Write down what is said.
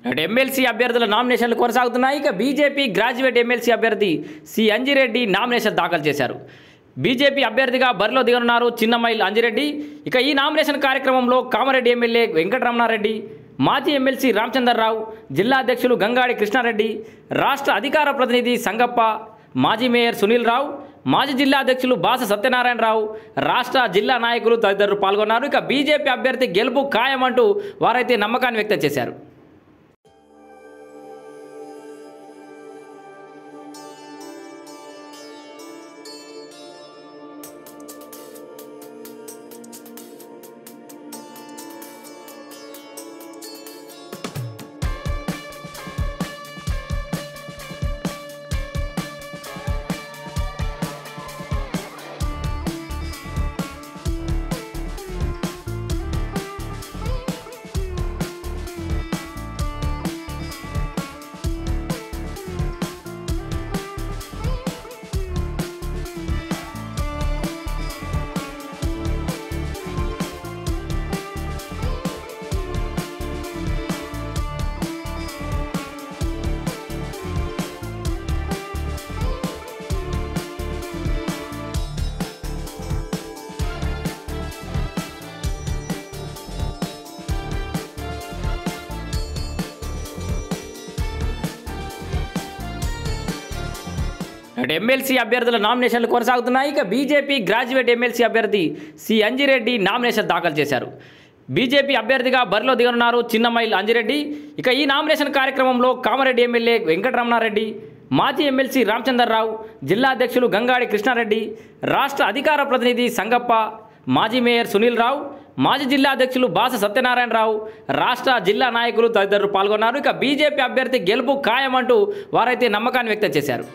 MLC అభ్యర్థుల నామినేషన్లు కొనసాగుతున్నాయి. ఇక బీజేపీ గ్రాడ్యుయేట్ ఎమ్మెల్సీ అభ్యర్థి సి అంజిరెడ్డి నామినేషన్ దాఖలు చేశారు. బీజేపీ అభ్యర్థిగా బరిలో దిగనున్నారు చిన్నమైల్ అంజిరెడ్డి. ఇక ఈ నామినేషన్ కార్యక్రమంలో కామారెడ్డి ఎమ్మెల్యే వెంకటరమణారెడ్డి, మాజీ ఎమ్మెల్సీ రామచంద్రరావు, జిల్లా అధ్యక్షులు గంగాడి కృష్ణారెడ్డి, రాష్ట్ర అధికార ప్రతినిధి సంగప్ప, మాజీ మేయర్ సునీల్ రావు, మాజీ జిల్లా అధ్యక్షులు బాస సత్యనారాయణరావు, రాష్ట్ర జిల్లా నాయకులు తదితరులు పాల్గొన్నారు. ఇక బీజేపీ అభ్యర్థి గెలుపు ఖాయమంటూ వారైతే నమ్మకాన్ని వ్యక్తం చేశారు. ఎమ్మెల్సీ అభ్యర్థుల నామినేషన్లు కొనసాగుతున్నాయి. ఇక బీజేపీ గ్రాడ్యుయేట్ ఎమ్మెల్సీ అభ్యర్థి సి అంజిరెడ్డి నామినేషన్ దాఖలు చేశారు. బీజేపీ అభ్యర్థిగా బరిలో దిగనున్నారు చిన్నమైల్ అంజిరెడ్డి. ఇక ఈ నామినేషన్ కార్యక్రమంలో కామారెడ్డి ఎమ్మెల్యే వెంకటరమణారెడ్డి, మాజీ ఎమ్మెల్సీ రామచంద్రరావు, జిల్లా అధ్యక్షులు గంగాడి కృష్ణారెడ్డి, రాష్ట్ర అధికార ప్రతినిధి సంగప్ప, మాజీ మేయర్ సునీల్ రావు, మాజీ జిల్లా అధ్యక్షులు బాస సత్యనారాయణరావు, రాష్ట్ర జిల్లా నాయకులు తదితరులు పాల్గొన్నారు. ఇక బీజేపీ అభ్యర్థి గెలుపు ఖాయమంటూ వారైతే నమ్మకాన్ని వ్యక్తం చేశారు.